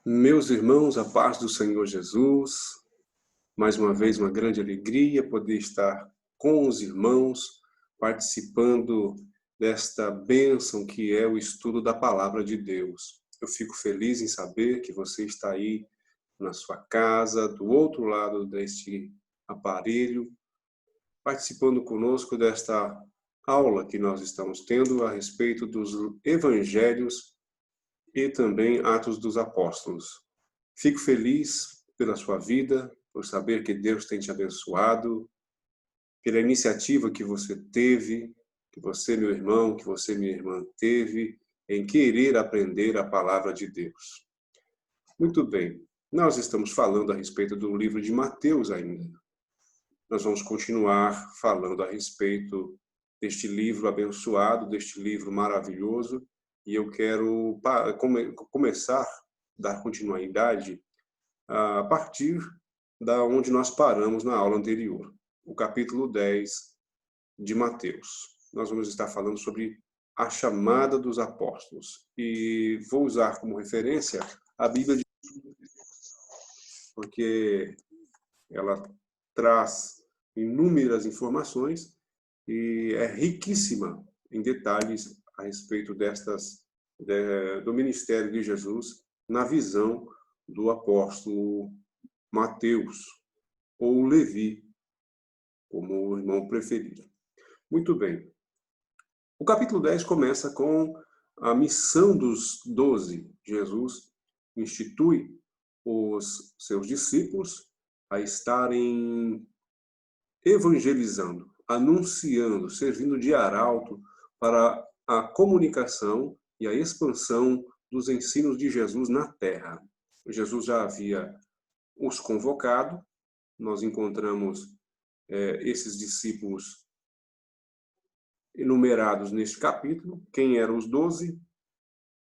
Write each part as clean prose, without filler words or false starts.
Meus irmãos, a paz do Senhor Jesus, mais uma vez uma grande alegria poder estar com os irmãos, participando desta bênção que é o estudo da Palavra de Deus. Eu fico feliz em saber que você está aí na sua casa, do outro lado deste aparelho, participando conosco desta aula que nós estamos tendo a respeito dos evangelhos e também Atos dos Apóstolos. Fico feliz pela sua vida, por saber que Deus tem te abençoado, pela iniciativa que você teve, que você, meu irmão, que você, minha irmã, teve em querer aprender a palavra de Deus. Muito bem, nós estamos falando a respeito do livro de Mateus ainda. Nós vamos continuar falando a respeito deste livro abençoado, deste livro maravilhoso, e eu quero começar, dar continuidade a partir da onde nós paramos na aula anterior, o capítulo 10 de Mateus. Nós vamos estar falando sobre a chamada dos apóstolos. E vou usar como referência a Bíblia, porque ela traz inúmeras informações e é riquíssima em detalhes a respeito do ministério de Jesus na visão do apóstolo Mateus, ou Levi, como o irmão preferir. Muito bem. O capítulo 10 começa com a missão dos 12. Jesus institui os seus discípulos a estarem evangelizando, anunciando, servindo de arauto para a comunicação e a expansão dos ensinos de Jesus na terra. Jesus já havia os convocado. Nós encontramos esses discípulos enumerados neste capítulo. Quem eram os 12?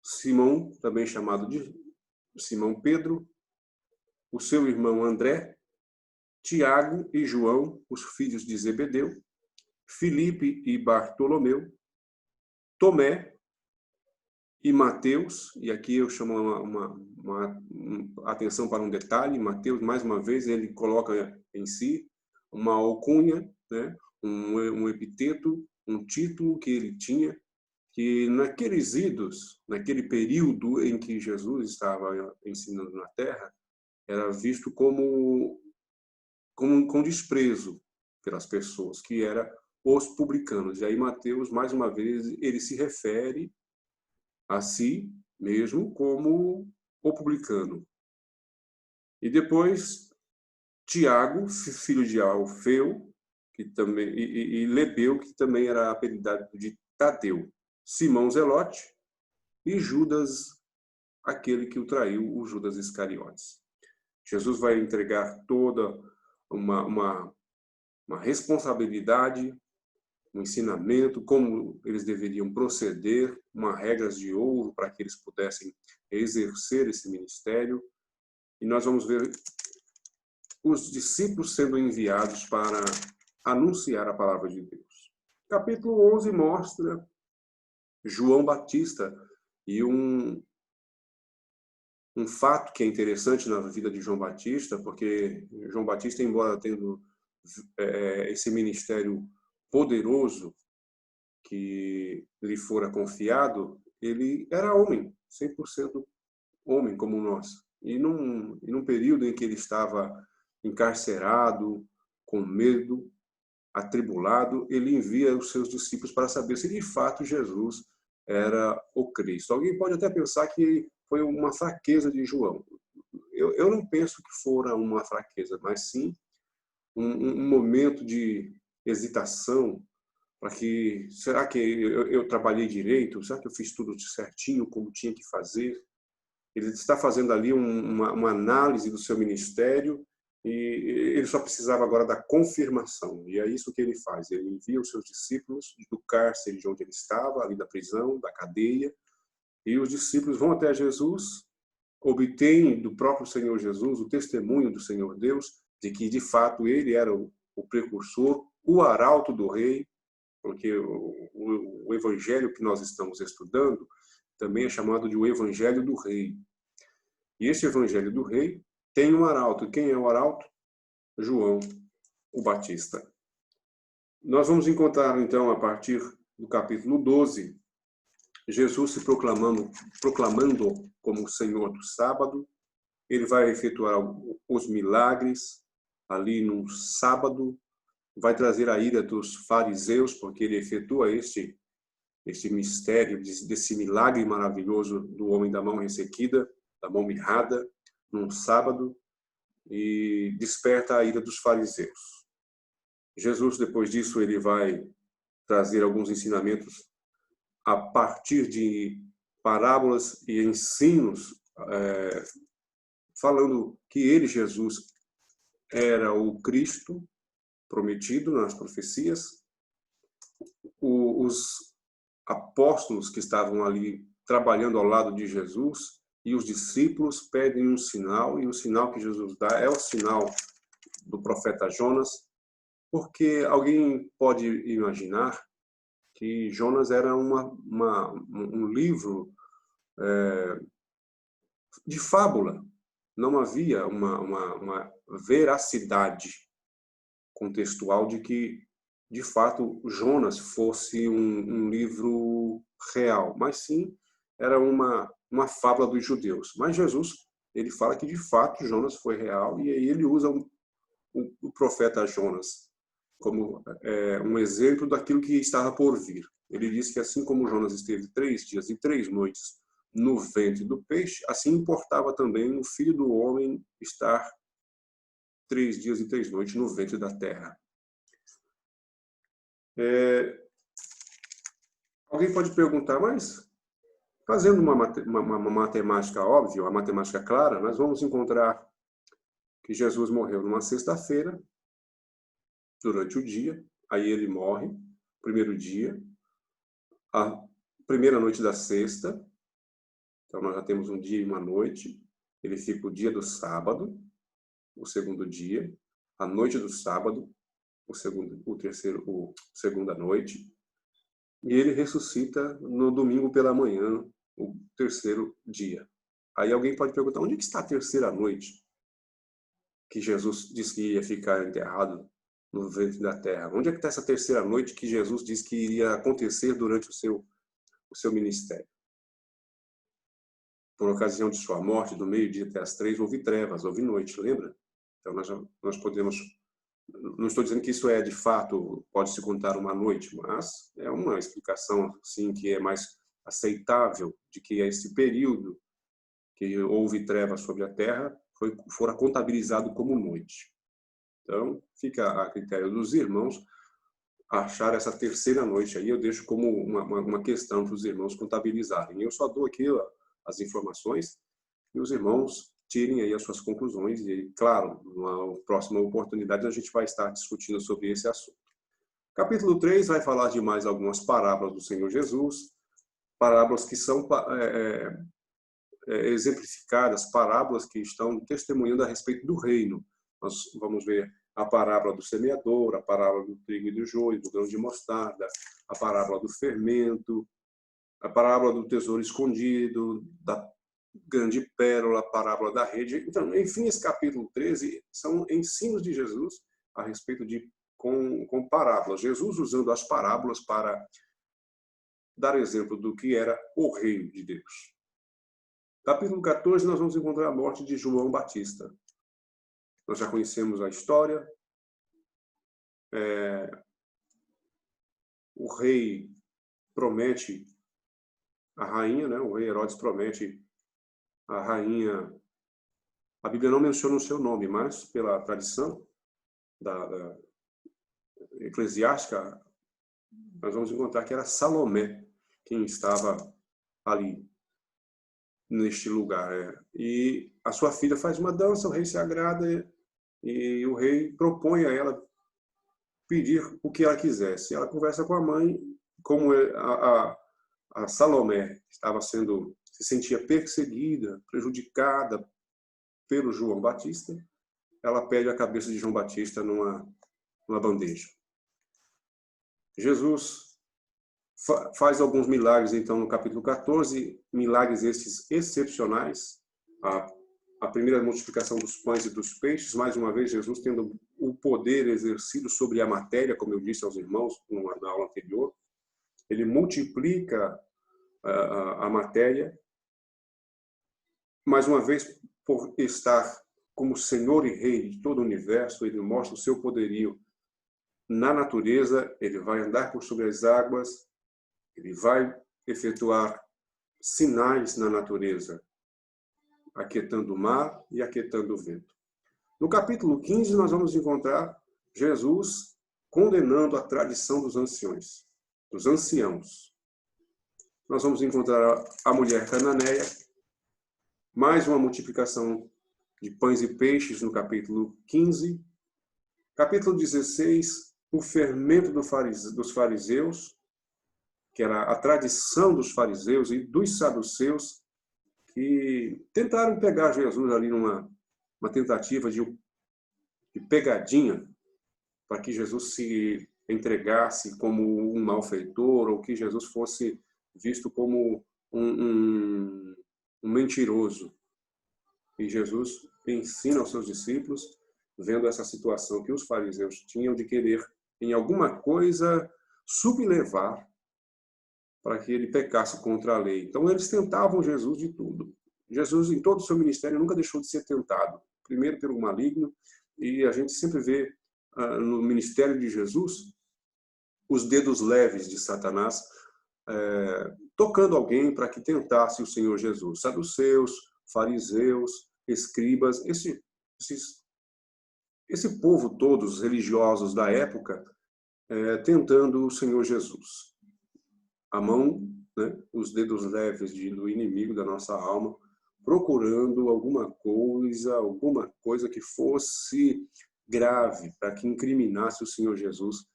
Simão, também chamado de Simão Pedro, o seu irmão André, Tiago e João, os filhos de Zebedeu, Filipe e Bartolomeu, Tomé e Mateus, e aqui eu chamo uma atenção para um detalhe. Mateus, mais uma vez, ele coloca em si uma alcunha, né? um epiteto, um título que ele tinha, que naqueles idos, naquele período em que Jesus estava ensinando na Terra, era visto com desprezo pelas pessoas, que era os publicanos. E aí Mateus, mais uma vez, ele se refere a si mesmo como o publicano. E depois, Tiago, filho de Alfeu, que também, e Lebeu, que também era apelidado de Tadeu, Simão Zelote e Judas, aquele que o traiu, o Judas Iscariotes. Jesus vai entregar toda uma responsabilidade, um ensinamento, como eles deveriam proceder, regras de ouro para que eles pudessem exercer esse ministério. E nós vamos ver os discípulos sendo enviados para anunciar a palavra de Deus. Capítulo 11 mostra João Batista e um fato que é interessante na vida de João Batista, porque João Batista, embora tendo esse ministério poderoso que lhe fora confiado, ele era homem, 100% homem como nós. E num período em que ele estava encarcerado, com medo, atribulado, ele envia os seus discípulos para saber se de fato Jesus era o Cristo. Alguém pode até pensar que foi uma fraqueza de João. Eu não penso que fora uma fraqueza, mas sim um momento de hesitação, para que, será que eu trabalhei direito? Será que eu fiz tudo certinho, como tinha que fazer? Ele está fazendo ali uma análise do seu ministério e ele só precisava agora da confirmação. E é isso que ele faz. Ele envia os seus discípulos do cárcere de onde ele estava, ali da prisão, da cadeia, e os discípulos vão até Jesus, obtêm do próprio Senhor Jesus o testemunho do Senhor Deus de que, de fato, ele era o precursor, o arauto do rei, porque o evangelho que nós estamos estudando também é chamado de o evangelho do rei. E este evangelho do rei tem um arauto. E quem é o arauto? João, o Batista. Nós vamos encontrar, então, a partir do capítulo 12, Jesus se proclamando como o Senhor do sábado. Ele vai efetuar os milagres ali no sábado, vai trazer a ira dos fariseus, porque ele efetua este mistério, desse milagre maravilhoso do homem da mão ressequida, da mão mirrada, num sábado, e desperta a ira dos fariseus. Jesus, depois disso, ele vai trazer alguns ensinamentos a partir de parábolas e ensinos, falando que ele, Jesus, era o Cristo prometido nas profecias. Os apóstolos que estavam ali trabalhando ao lado de Jesus e os discípulos pedem um sinal, e o sinal que Jesus dá é o sinal do profeta Jonas, porque alguém pode imaginar que Jonas era um livro de fábula. Não havia uma veracidade contextual de que, de fato, Jonas fosse um livro real, mas sim era uma fábula dos judeus. Mas Jesus, ele fala que, de fato, Jonas foi real, e aí ele usa o profeta Jonas como um exemplo daquilo que estava por vir. Ele diz que assim como Jonas esteve 3 dias e 3 noites no ventre do peixe, assim importava também o Filho do Homem estar 3 dias e 3 noites no ventre da terra. Alguém pode perguntar, mas fazendo uma matemática óbvia, uma matemática clara, nós vamos encontrar que Jesus morreu numa sexta-feira, durante o dia, aí ele morre, primeiro dia, a primeira noite da sexta, então nós já temos um dia e uma noite, ele fica o dia do sábado, o segundo dia, a noite do sábado, segunda noite, e ele ressuscita no domingo pela manhã, o terceiro dia. Aí alguém pode perguntar, onde é que está a terceira noite que Jesus disse que ia ficar enterrado no ventre da terra? Onde é que está essa terceira noite que Jesus disse que iria acontecer durante o seu ministério? Por ocasião de sua morte, do meio-dia até as 3, houve trevas, houve noite, lembra? Então nós podemos... Não estou dizendo que isso é, de fato, pode-se contar uma noite, mas é uma explicação, sim, que é mais aceitável, de que esse período que houve trevas sobre a terra fora contabilizado como noite. Então, fica a critério dos irmãos achar essa terceira noite aí, eu deixo como uma questão para os irmãos contabilizarem. Eu só dou aqui as informações e os irmãos tirem aí as suas conclusões e, claro, numa próxima oportunidade a gente vai estar discutindo sobre esse assunto. Capítulo 3 vai falar de mais algumas parábolas do Senhor Jesus, parábolas que são exemplificadas, parábolas que estão testemunhando a respeito do reino. Nós vamos ver a parábola do semeador, a parábola do trigo e do joio, do grão de mostarda, a parábola do fermento, a parábola do tesouro escondido, da grande pérola, a parábola da rede. Então, enfim, esse capítulo 13 são ensinos de Jesus a respeito com parábolas. Jesus usando as parábolas para dar exemplo do que era o reino de Deus. Capítulo 14, nós vamos encontrar a morte de João Batista. Nós já conhecemos a história. O rei promete a rainha, né? O rei Herodes promete a rainha. A Bíblia não menciona o seu nome, mas pela tradição da eclesiástica, nós vamos encontrar que era Salomé quem estava ali neste lugar. E a sua filha faz uma dança, o rei se agrada e o rei propõe a ela pedir o que ela quisesse. Ela conversa com a mãe, como a Salomé se sentia perseguida, prejudicada pelo João Batista, ela pede a cabeça de João Batista numa bandeja. Jesus faz alguns milagres, então, no capítulo 14, milagres esses excepcionais. A a primeira multiplicação dos pães e dos peixes, mais uma vez Jesus tendo o poder exercido sobre a matéria, como eu disse aos irmãos na aula anterior. Ele multiplica a matéria, mais uma vez, por estar como Senhor e Rei de todo o universo, ele mostra o seu poderio na natureza, ele vai andar por sobre as águas, ele vai efetuar sinais na natureza, aquietando o mar e aquietando o vento. No capítulo 15, nós vamos encontrar Jesus condenando a tradição dos anciões, dos anciãos. Nós vamos encontrar a mulher cananeia, mais uma multiplicação de pães e peixes no capítulo 15. Capítulo 16, o fermento dos fariseus, que era a tradição dos fariseus e dos saduceus, que tentaram pegar Jesus ali numa tentativa de pegadinha, para que Jesus se entregasse como um malfeitor, ou que Jesus fosse visto como um mentiroso. E Jesus ensina aos seus discípulos, vendo essa situação que os fariseus tinham de querer, em alguma coisa, sublevar para que ele pecasse contra a lei. Então, eles tentavam Jesus de tudo. Jesus, em todo o seu ministério, nunca deixou de ser tentado. Primeiro pelo maligno, e a gente sempre vê no ministério de Jesus os dedos leves de Satanás tocando alguém para que tentasse o Senhor Jesus. Saduceus, fariseus, escribas, esse povo todo, os religiosos da época, tentando o Senhor Jesus. A mão, né, os dedos leves do inimigo da nossa alma, procurando alguma coisa que fosse grave para que incriminasse o Senhor Jesus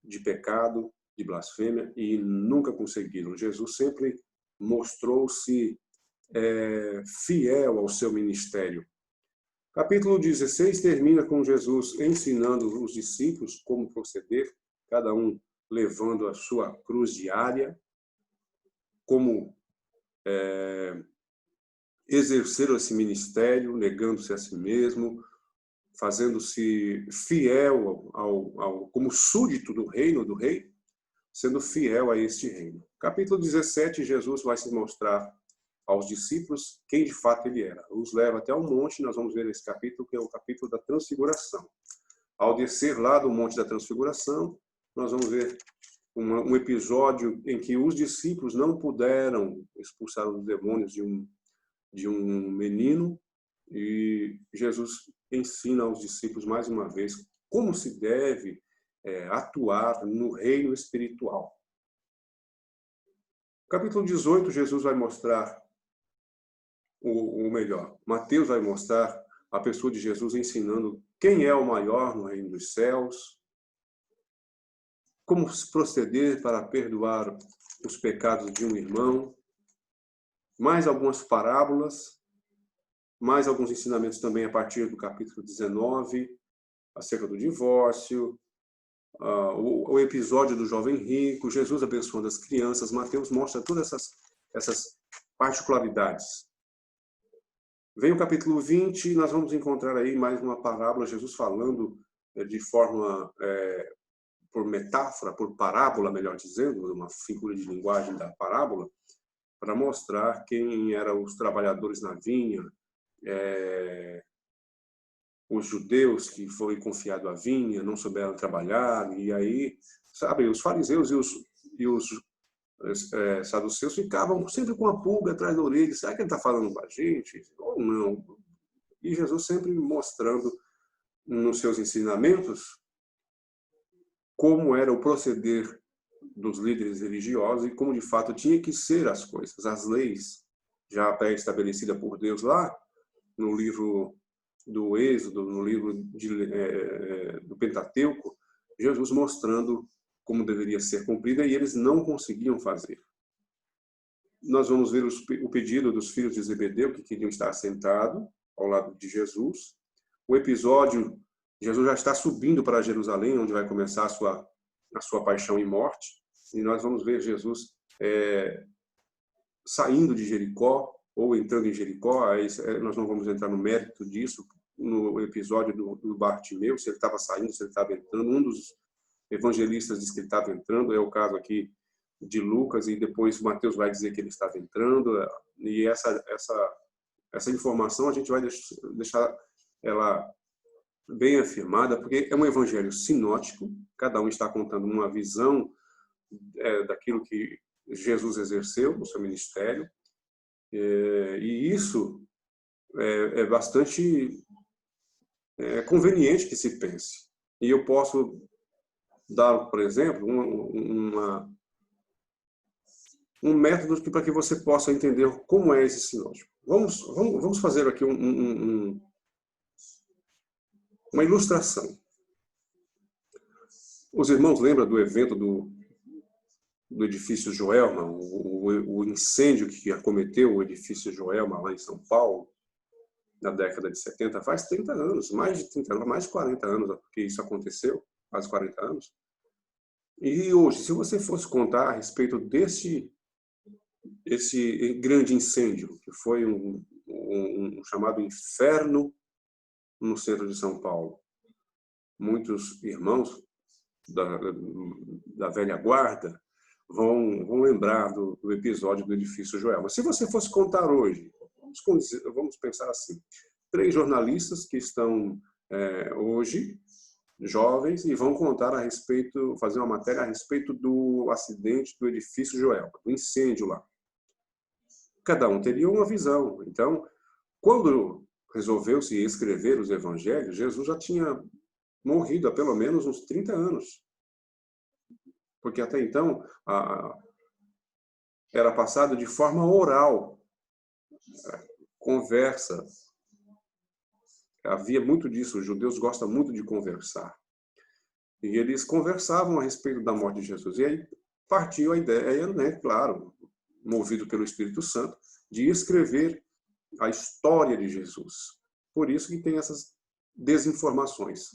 de pecado, de blasfêmia, e nunca conseguiram. Jesus sempre mostrou-se fiel ao seu ministério. Capítulo 16 termina com Jesus ensinando os discípulos como proceder, cada um levando a sua cruz diária, como exercer esse ministério, negando-se a si mesmo, fazendo-se fiel como súdito do reino do rei, sendo fiel a este reino. Capítulo 17, Jesus vai se mostrar aos discípulos quem de fato ele era. Os leva até um monte, nós vamos ver esse capítulo, que é o capítulo da transfiguração. Ao descer lá do monte da transfiguração, nós vamos ver um episódio em que os discípulos não puderam expulsar os demônios de um menino, e Jesus ensina aos discípulos mais uma vez como se deve atuar no reino espiritual. Capítulo 18, Jesus vai mostrar o melhor. Mateus vai mostrar a pessoa de Jesus ensinando quem é o maior no reino dos céus, como se proceder para perdoar os pecados de um irmão, mais algumas parábolas, mais alguns ensinamentos também a partir do capítulo 19, acerca do divórcio, o episódio do jovem rico, Jesus abençoando as crianças. Mateus mostra todas essas particularidades. Vem o capítulo 20, e nós vamos encontrar aí mais uma parábola, Jesus falando de forma, por metáfora, por parábola, melhor dizendo, uma figura de linguagem da parábola, para mostrar quem eram os trabalhadores na vinha, os judeus que foi confiado a vinha, não souberam trabalhar, e aí, sabe, os fariseus e os saduceus ficavam sempre com a pulga atrás da orelha. Será que ele está falando com a gente? Ou não? E Jesus sempre mostrando nos seus ensinamentos como era o proceder dos líderes religiosos e como de fato tinha que ser as coisas, as leis já pré-estabelecida por Deus lá no livro do Êxodo, no livro do Pentateuco, Jesus mostrando como deveria ser cumprida, e eles não conseguiam fazer. Nós vamos ver o pedido dos filhos de Zebedeu, que queriam estar sentados ao lado de Jesus. O episódio, Jesus já está subindo para Jerusalém, onde vai começar a sua paixão e morte, e nós vamos ver Jesus saindo de Jericó, ou entrando em Jericó. Aí nós não vamos entrar no mérito disso, no episódio do Bartimeu, se ele estava saindo, se ele estava entrando. Um dos evangelistas diz que ele estava entrando, é o caso aqui de Lucas, e depois Mateus vai dizer que ele estava entrando, e essa informação a gente vai deixar ela bem afirmada, porque é um evangelho sinótico, cada um está contando uma visão daquilo que Jesus exerceu no seu ministério, e isso é bastante conveniente que se pense. E eu posso dar, por exemplo, um método para que você possa entender como é esse sinótico. Vamos fazer aqui uma ilustração. Os irmãos lembram do evento do edifício Joelma, o incêndio que acometeu o edifício Joelma lá em São Paulo, na década de 70, faz 30 anos, mais de 30 anos, mais de 40 anos que isso aconteceu, quase 40 anos. E hoje, se você fosse contar a respeito esse grande incêndio, que foi um chamado inferno no centro de São Paulo, muitos irmãos da velha guarda vão lembrar do episódio do edifício Joelma. Se você fosse contar hoje, vamos pensar assim, 3 jornalistas que estão hoje jovens e vão contar fazer uma matéria a respeito do acidente do edifício Joelma, do incêndio lá. Cada um teria uma visão. Então, quando resolveu-se escrever os evangelhos, Jesus já tinha morrido há pelo menos uns 30 anos. Porque até então era passado de forma oral, conversa. Havia muito disso, os judeus gostam muito de conversar. E eles conversavam a respeito da morte de Jesus. E aí partiu a ideia, né, claro, movido pelo Espírito Santo, de escrever a história de Jesus. Por isso que tem essas desinformações.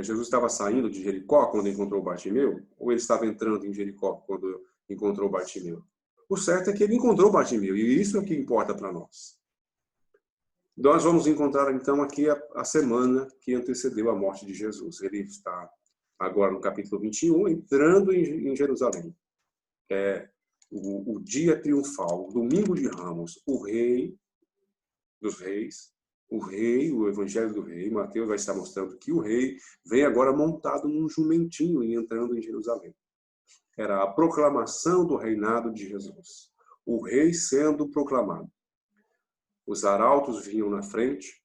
Jesus estava saindo de Jericó quando encontrou Bartimeu? Ou ele estava entrando em Jericó quando encontrou Bartimeu? O certo é que ele encontrou Bartimeu, e isso é o que importa para nós. Nós vamos encontrar, então, aqui a semana que antecedeu a morte de Jesus. Ele está agora no capítulo 21, entrando em Jerusalém. O dia triunfal, o domingo de Ramos, o rei dos reis, o evangelho do rei, Mateus vai estar mostrando que o rei vem agora montado num jumentinho e entrando em Jerusalém. Era a proclamação do reinado de Jesus. O rei sendo proclamado. Os arautos vinham na frente,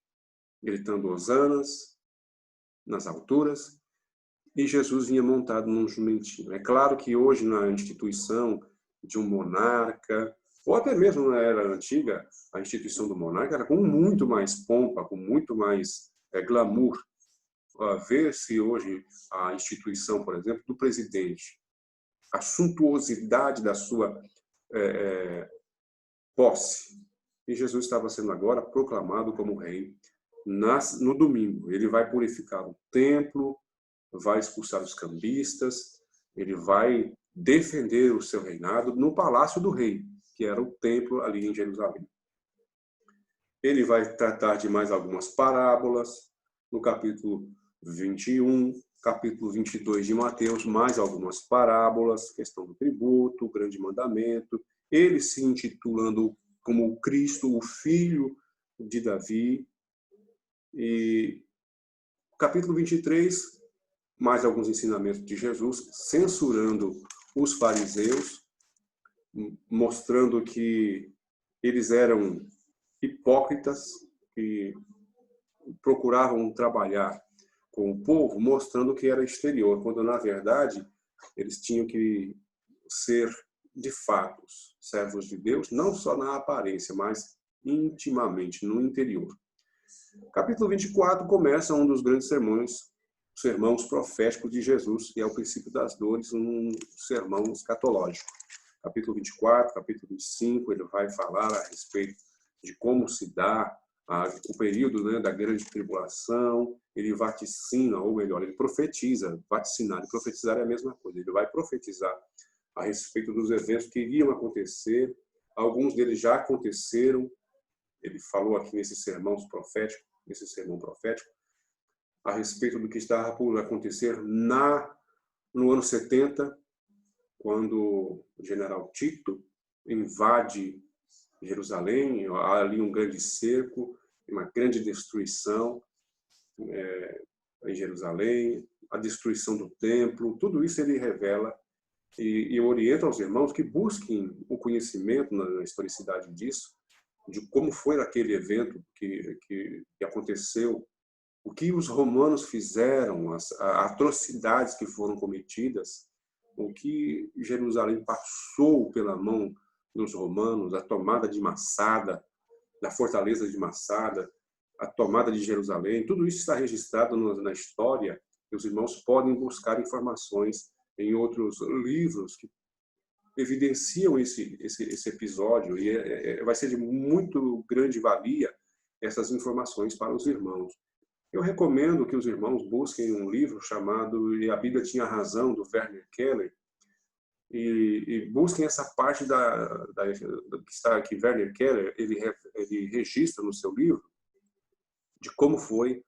gritando hosanas nas alturas, e Jesus vinha montado num jumentinho. É claro que hoje na instituição de um monarca, ou até mesmo na era antiga, a instituição do monarca era com muito mais pompa, com muito mais glamour. Vê-se hoje a instituição, por exemplo, do presidente, a suntuosidade da sua posse. E Jesus estava sendo agora proclamado como rei no domingo. Ele vai purificar o templo, vai expulsar os cambistas, ele vai defender o seu reinado no palácio do rei, que era o templo ali em Jerusalém. Ele vai tratar de mais algumas parábolas, no capítulo 21, capítulo 22 de Mateus, mais algumas parábolas, questão do tributo, o grande mandamento, ele se intitulando como o Cristo, o Filho de Davi. E capítulo 23, mais alguns ensinamentos de Jesus, censurando os fariseus, mostrando que eles eram hipócritas, que procuravam trabalhar com o povo, mostrando que era exterior, quando na verdade eles tinham que ser de fato servos de Deus, não só na aparência, mas intimamente, no interior. Capítulo 24 começa um dos grandes sermões proféticos de Jesus, que é o princípio das dores, um sermão escatológico. Capítulo 24, capítulo 25, ele vai falar a respeito de como se dá o período da grande tribulação. Ele vaticina, ou melhor, ele profetiza. Vaticinar e profetizar é a mesma coisa. Ele vai profetizar a respeito dos eventos que iriam acontecer. Alguns deles já aconteceram. Ele falou aqui nesse sermão profético, a respeito do que estava por acontecer no ano 70, quando o general Tito invade Jerusalém. Há ali um grande cerco, uma grande destruição em Jerusalém, a destruição do templo. Tudo isso ele revela e orienta aos irmãos que busquem o conhecimento na historicidade disso, de como foi aquele evento que aconteceu, o que os romanos fizeram, as atrocidades que foram cometidas, o que Jerusalém passou pela mão dos romanos, a tomada de Massada, da fortaleza de Massada, a tomada de Jerusalém. Tudo isso está registrado na história, e os irmãos podem buscar informações em outros livros que evidenciam esse episódio, e vai ser de muito grande valia essas informações para os irmãos. Eu recomendo que os irmãos busquem um livro chamado E a Bíblia Tinha Razão, do Werner Keller, e busquem essa parte que está aqui. Werner Keller, ele registra no seu livro de como foi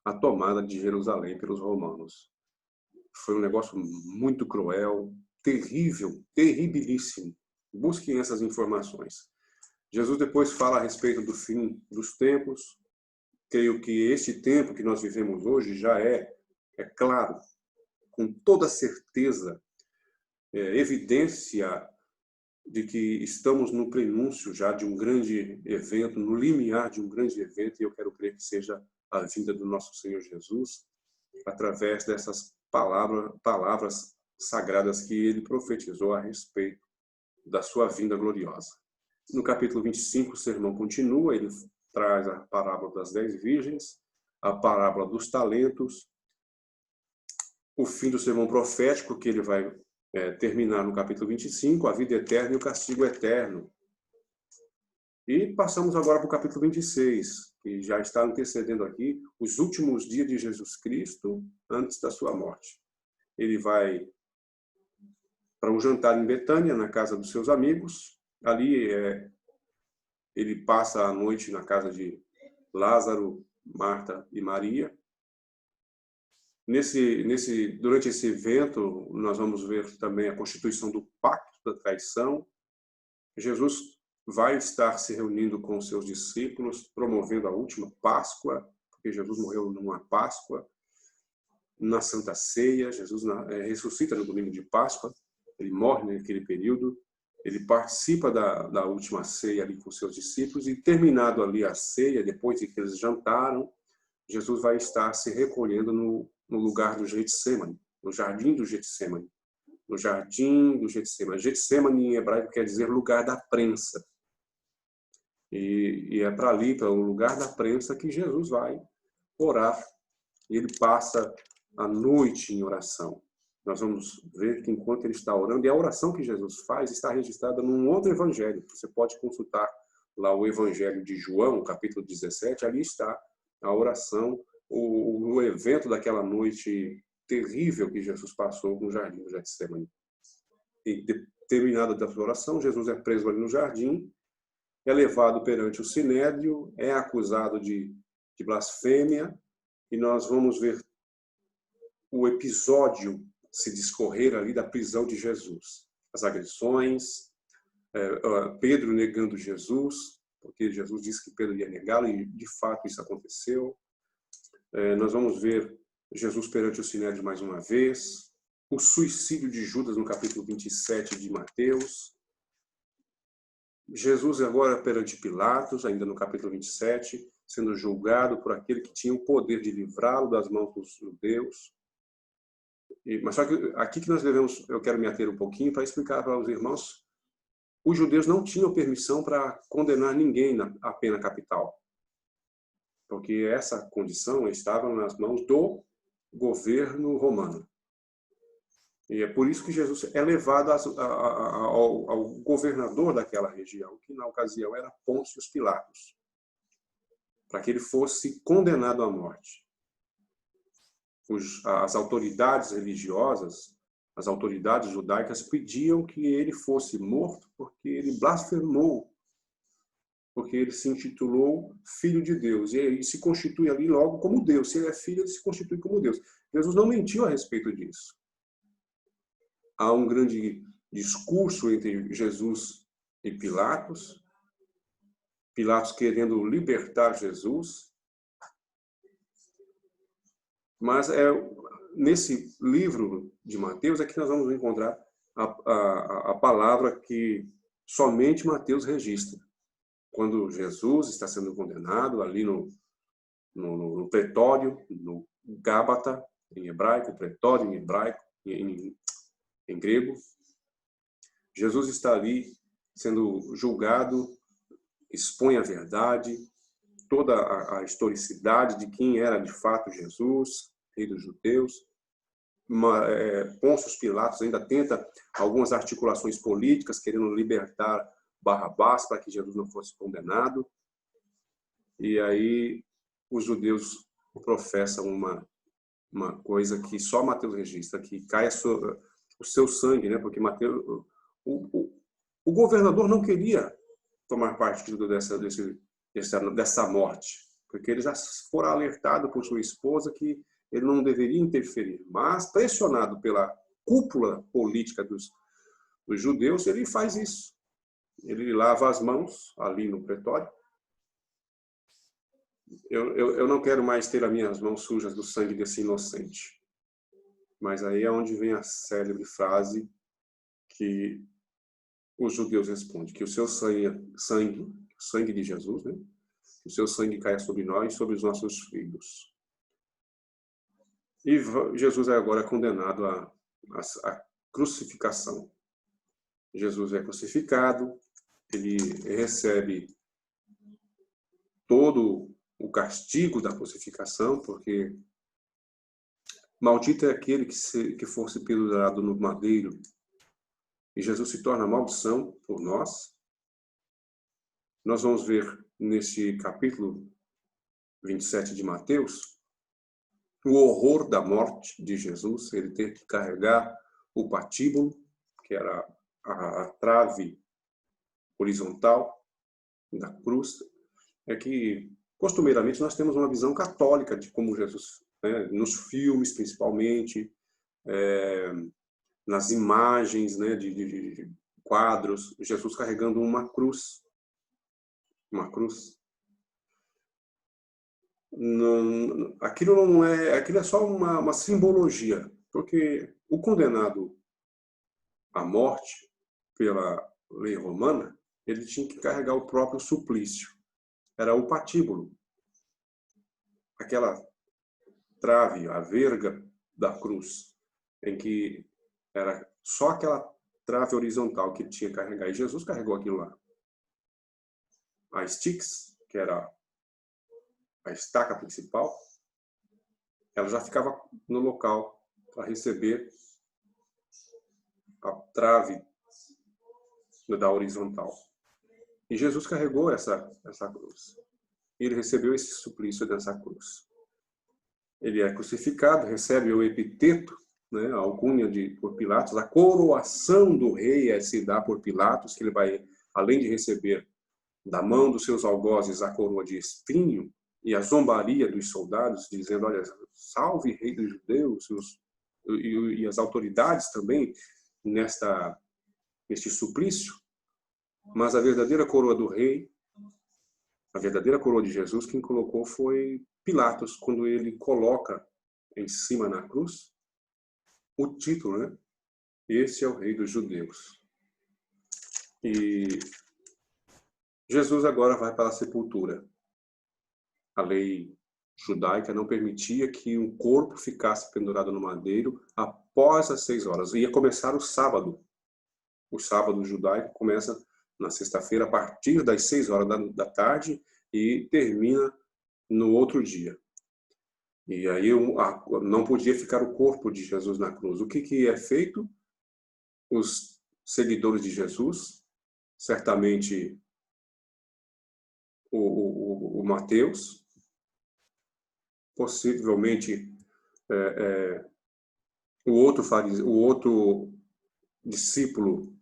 a tomada de Jerusalém pelos romanos. Foi um negócio muito cruel, terrível, terribilíssimo. Busquem essas informações. Jesus depois fala a respeito do fim dos tempos. Creio que este tempo que nós vivemos hoje já é claro, com toda certeza, evidência de que estamos no prenúncio já de um grande evento, no limiar de um grande evento, e eu quero crer que seja a vinda do nosso Senhor Jesus, através dessas palavras sagradas que ele profetizou a respeito da sua vinda gloriosa. No capítulo 25, o sermão continua, ele traz a parábola das 10 virgens, a parábola dos talentos, o fim do sermão profético, que ele vai terminar no capítulo 25, a vida eterna e o castigo eterno. E passamos agora para o capítulo 26, que já está antecedendo aqui os últimos dias de Jesus Cristo antes da sua morte. Ele vai para um jantar em Betânia, na casa dos seus amigos. Ali ele passa a noite na casa de Lázaro, Marta e Maria. Durante esse evento, nós vamos ver também a constituição do pacto da traição. Jesus vai estar se reunindo com os seus discípulos, promovendo a última Páscoa, porque Jesus morreu numa Páscoa, na Santa Ceia. Jesus ressuscita no domingo de Páscoa, ele morre naquele período, ele participa da última ceia ali com seus discípulos, e terminado ali a ceia, depois de que eles jantaram, Jesus vai estar se recolhendo no lugar do Getsemane, no jardim do Getsemane. No jardim do Getsemane. Getsemane em hebraico quer dizer lugar da prensa. E é para ali, para o lugar da prensa, que Jesus vai orar. E ele passa a noite em oração. Nós vamos ver que enquanto ele está orando, e a oração que Jesus faz está registrada num outro evangelho. Você pode consultar lá o evangelho de João, capítulo 17, ali está a oração, o evento daquela noite terrível que Jesus passou no jardim do Getsemane. E terminada da sua oração, Jesus é preso ali no jardim, é levado perante o Sinédrio, é acusado de blasfêmia, e nós vamos ver o episódio se discorrer ali da prisão de Jesus. As agressões, Pedro negando Jesus, porque Jesus disse que Pedro ia negá-lo, e de fato isso aconteceu. Nós vamos ver Jesus perante o Sinédrio mais uma vez, o suicídio de Judas no capítulo 27 de Mateus, Jesus agora perante Pilatos, ainda no capítulo 27, sendo julgado por aquele que tinha o poder de livrá-lo das mãos dos judeus. Mas só que aqui que eu quero me ater um pouquinho para explicar para os irmãos, os judeus não tinham permissão para condenar ninguém à pena capital, porque essa condição estava nas mãos do governo romano. E é por isso que Jesus é levado ao governador daquela região, que na ocasião era Pôncio Pilatos, para que ele fosse condenado à morte. As autoridades religiosas as autoridades judaicas pediam que ele fosse morto porque ele blasfemou, porque ele se intitulou Filho de Deus, e ele se constitui ali logo como Deus. Se ele é filho, ele se constitui como Deus. Jesus não mentiu a respeito disso. Há um grande discurso entre Jesus e Pilatos, Pilatos querendo libertar Jesus, mas nesse livro de Mateus é que nós vamos encontrar a palavra que somente Mateus registra. Quando Jesus está sendo condenado ali no pretório, no Gábata, em hebraico, pretório em hebraico, em grego, Jesus está ali sendo julgado, expõe a verdade, toda a historicidade de quem era de fato Jesus, rei dos judeus. Pôncio Pilatos ainda tenta algumas articulações políticas, querendo libertar Barrabás para que Jesus não fosse condenado. E aí os judeus professam uma coisa que só Mateus registra, que cai o seu sangue, né? Porque Mateus, o governador não queria tomar partido dessa morte, porque ele já fora alertado por sua esposa que ele não deveria interferir. Mas, pressionado pela cúpula política dos judeus, ele faz isso. Ele lava as mãos ali no pretório. Eu não quero mais ter as minhas mãos sujas do sangue desse inocente. Mas aí é onde vem a célebre frase que os judeus respondem, que o seu sangue de Jesus, né? Que o seu sangue caia sobre nós e sobre os nossos filhos. E Jesus é agora condenado à crucificação. Jesus é crucificado, ele recebe todo o castigo da crucificação, porque maldito é aquele que fosse pendurado no madeiro. E Jesus se torna maldição por nós. Nós vamos ver nesse capítulo 27 de Mateus o horror da morte de Jesus, ele ter que carregar o patíbulo, que era a trave horizontal da cruz. É que, costumeiramente, nós temos uma visão católica de como Jesus, né, nos filmes principalmente, nas imagens, né, de quadros, Jesus carregando uma cruz. Uma cruz. Não, aquilo é só uma simbologia, porque o condenado à morte pela lei romana, ele tinha que carregar o próprio suplício. Era o patíbulo, aquela trave, a verga da cruz, em que era só aquela trave horizontal que ele tinha que carregar. E Jesus carregou aquilo lá. A Styx, que era a estaca principal, ela já ficava no local para receber a trave da horizontal. E Jesus carregou essa cruz. Ele recebeu esse suplício dessa cruz. Ele é crucificado, recebe o epiteto, né, a alcunha por Pilatos, a coroação do rei se dá por Pilatos, que ele vai, além de receber da mão dos seus algozes a coroa de espinho e a zombaria dos soldados, dizendo, olha, salve rei dos judeus, e as autoridades também neste suplício. Mas a verdadeira coroa do rei, a verdadeira coroa de Jesus, quem colocou foi Pilatos, quando ele coloca em cima na cruz o título, né? Esse é o rei dos judeus. E Jesus agora vai para a sepultura. A lei judaica não permitia que um corpo ficasse pendurado no madeiro após as 6 horas. Ia começar o sábado. O sábado judaico começa na sexta-feira a partir das 6 horas da tarde e termina no outro dia. E aí não podia ficar o corpo de Jesus na cruz. O que é feito? Os seguidores de Jesus, certamente o Mateus, possivelmente o outro discípulo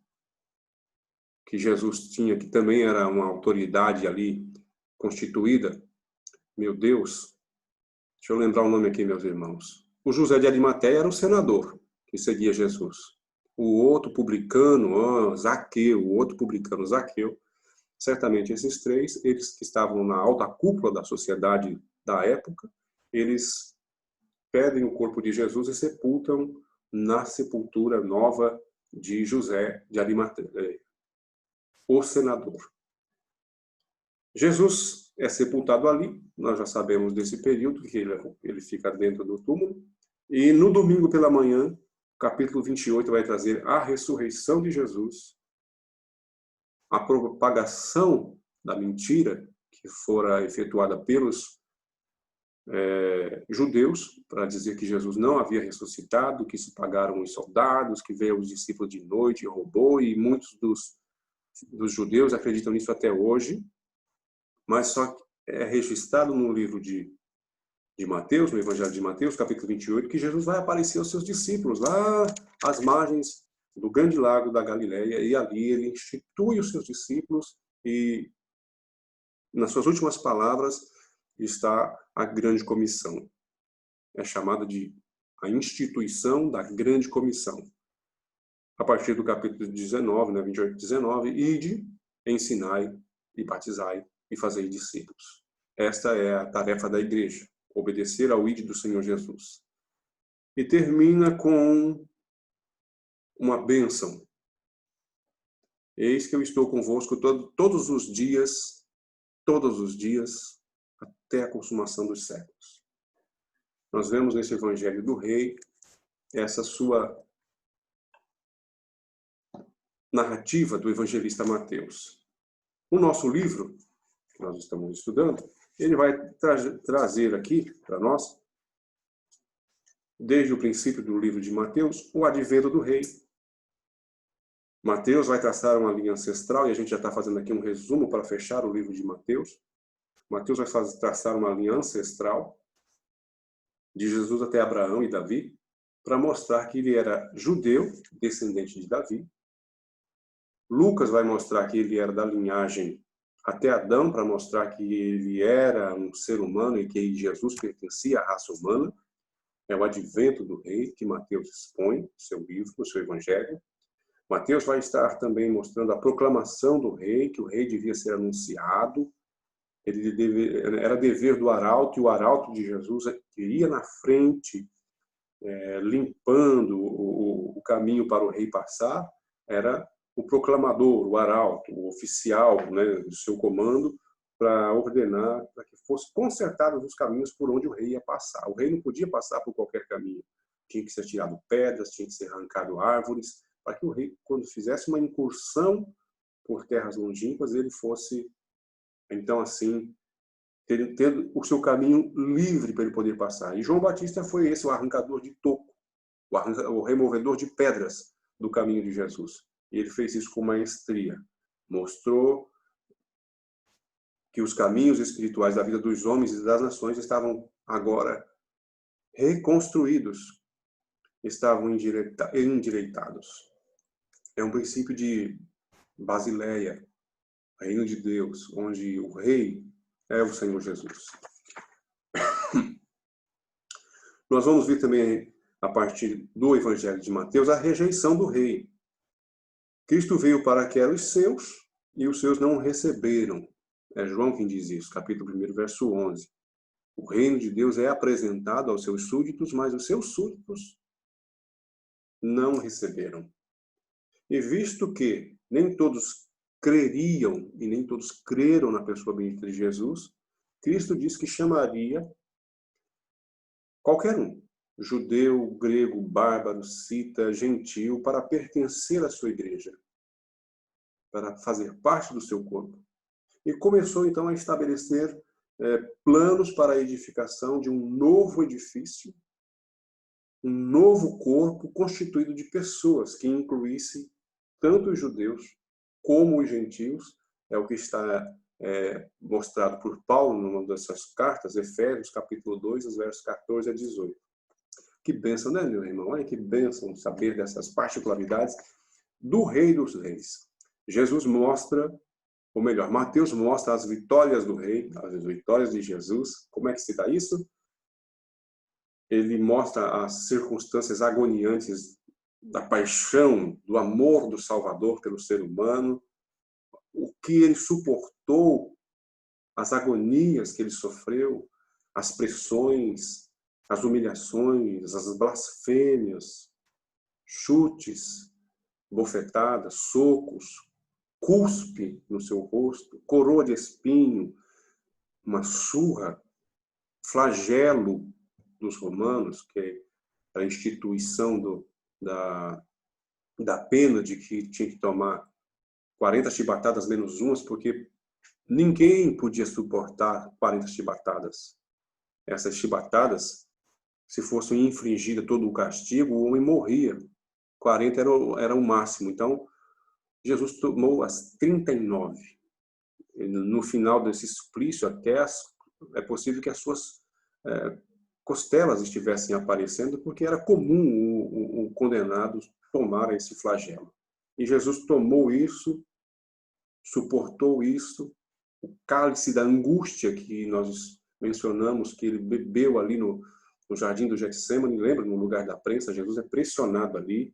que Jesus tinha, que também era uma autoridade ali constituída, meu Deus, deixa eu lembrar o nome aqui, meus irmãos. O José de Arimateia era um senador que seguia Jesus. O outro publicano, Zaqueu, o outro publicano, Zaqueu, certamente esses três, eles que estavam na alta cúpula da sociedade da época, eles pedem o corpo de Jesus e sepultam na sepultura nova de José de Arimateia, o senador. Jesus é sepultado ali, nós já sabemos desse período, que ele fica dentro do túmulo, e no domingo pela manhã, capítulo 28 vai trazer a ressurreição de Jesus, a propagação da mentira que fora efetuada pelos judeus, para dizer que Jesus não havia ressuscitado, que se pagaram os soldados, que veio os discípulos de noite e roubou, e muitos dos judeus acreditam nisso até hoje, mas só é registrado no livro de Mateus, no Evangelho de Mateus, capítulo 28, que Jesus vai aparecer aos seus discípulos lá às margens do grande lago da Galileia, e ali ele institui os seus discípulos e, nas suas últimas palavras, está a grande comissão. É chamada de a instituição da grande comissão. A partir do capítulo 19, 28, 19, ide, ensinai e batizai e fazei discípulos. Esta é a tarefa da igreja, obedecer ao ide do Senhor Jesus. E termina com uma bênção. Eis que eu estou convosco todos os dias, até a consumação dos séculos. Nós vemos nesse Evangelho do Rei essa sua narrativa do evangelista Mateus. O nosso livro, que nós estamos estudando, ele vai trazer aqui para nós, desde o princípio do livro de Mateus, o advento do rei. Mateus vai traçar uma linha ancestral, e a gente já está fazendo aqui um resumo para fechar o livro de Mateus. Mateus vai traçar uma linha ancestral de Jesus até Abraão e Davi, para mostrar que ele era judeu, descendente de Davi. Lucas vai mostrar que ele era da linhagem até Adão, para mostrar que ele era um ser humano e que Jesus pertencia à raça humana. É o advento do rei que Mateus expõe no seu livro, no seu evangelho. Mateus vai estar também mostrando a proclamação do rei, que o rei devia ser anunciado. Era dever do arauto, e o arauto de Jesus iria na frente, limpando o caminho para o rei passar. Era o proclamador, o arauto, o oficial, do seu comando, para ordenar para que fossem consertados os caminhos por onde o rei ia passar. O rei não podia passar por qualquer caminho. Tinha que ser tirado pedras, tinha que ser arrancado árvores, para que o rei, quando fizesse uma incursão por terras longínquas, ele fosse, então, assim, ter o seu caminho livre para ele poder passar. E João Batista foi esse, o arrancador de toco, o removedor de pedras do caminho de Jesus. E ele fez isso com maestria. Mostrou que os caminhos espirituais da vida dos homens e das nações estavam agora reconstruídos, estavam endireitados. É um princípio de Basileia, reino de Deus, onde o rei é o Senhor Jesus. Nós vamos ver também, a partir do Evangelho de Mateus, a rejeição do rei. Cristo veio para que eram os seus, e os seus não o receberam. É João quem diz isso, capítulo 1, verso 11. O reino de Deus é apresentado aos seus súditos, mas os seus súditos não receberam. E visto que nem todos creriam e nem todos creram na pessoa bendita de Jesus, Cristo diz que chamaria qualquer um, judeu, grego, bárbaro, cita, gentil, para pertencer à sua igreja, para fazer parte do seu corpo. E começou então a estabelecer planos para a edificação de um novo edifício, um novo corpo constituído de pessoas que incluísse tanto os judeus como os gentios. É o que está mostrado por Paulo numa dessas cartas, Efésios, capítulo 2, os versos 14 a 18. Que bênção, né, meu irmão? Olha que bênção saber dessas particularidades do Rei dos Reis. Jesus mostra, ou melhor, Mateus mostra as vitórias do Rei, as vitórias de Jesus. Como é que se dá isso? Ele mostra as circunstâncias agoniantes da paixão, do amor do Salvador pelo ser humano, o que ele suportou, as agonias que ele sofreu, as pressões, as humilhações, as blasfêmias, chutes, bofetadas, socos, cuspe no seu rosto, coroa de espinho, uma surra, flagelo dos romanos, que é a instituição da pena de que tinha que tomar 40 chibatadas menos umas, porque ninguém podia suportar 40 chibatadas. Essas chibatadas, se fossem infringidas todo o castigo, o homem morria. 40 era o máximo. Então, Jesus tomou as 39. No final desse suplício, até é possível que as suas costelas estivessem aparecendo, porque era comum o condenado tomar esse flagelo. E Jesus tomou isso, suportou isso, o cálice da angústia que nós mencionamos, que ele bebeu ali no jardim do Getsêmani, lembra, no lugar da prensa, Jesus é pressionado ali,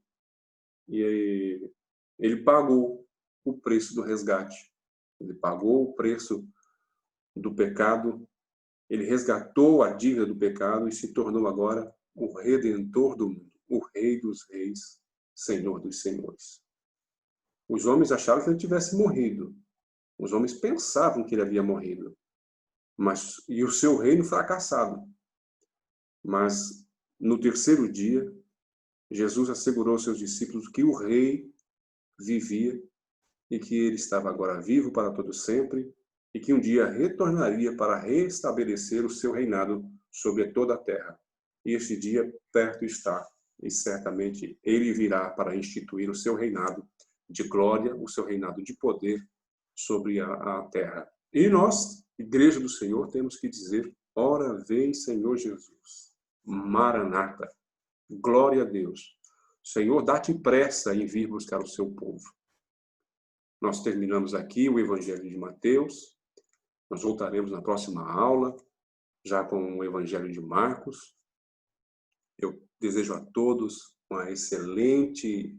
e ele pagou o preço do resgate. Ele pagou o preço do pecado, ele resgatou a dívida do pecado e se tornou agora o Redentor do mundo, o Rei dos Reis, Senhor dos Senhores. Os homens acharam que ele tivesse morrido. Os homens pensavam que ele havia morrido. E o seu reino fracassado. Mas no terceiro dia, Jesus assegurou aos seus discípulos que o rei vivia e que ele estava agora vivo para todo sempre e que um dia retornaria para restabelecer o seu reinado sobre toda a terra. E esse dia perto está, e certamente ele virá para instituir o seu reinado de glória, o seu reinado de poder sobre a terra. E nós, Igreja do Senhor, temos que dizer: ora vem, Senhor Jesus. Maranata. Glória a Deus. Senhor, dá-te pressa em vir buscar o seu povo. Nós terminamos aqui o Evangelho de Mateus. Nós voltaremos na próxima aula, já com o Evangelho de Marcos. Eu desejo a todos uma excelente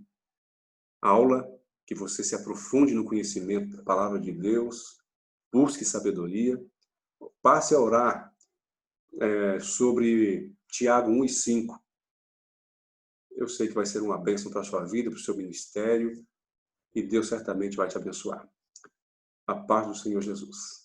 aula, que você se aprofunde no conhecimento da Palavra de Deus, busque sabedoria, passe a orar sobre Tiago 1 e 5. Eu sei que vai ser uma bênção para a sua vida, para o seu ministério, e Deus certamente vai te abençoar. A paz do Senhor Jesus.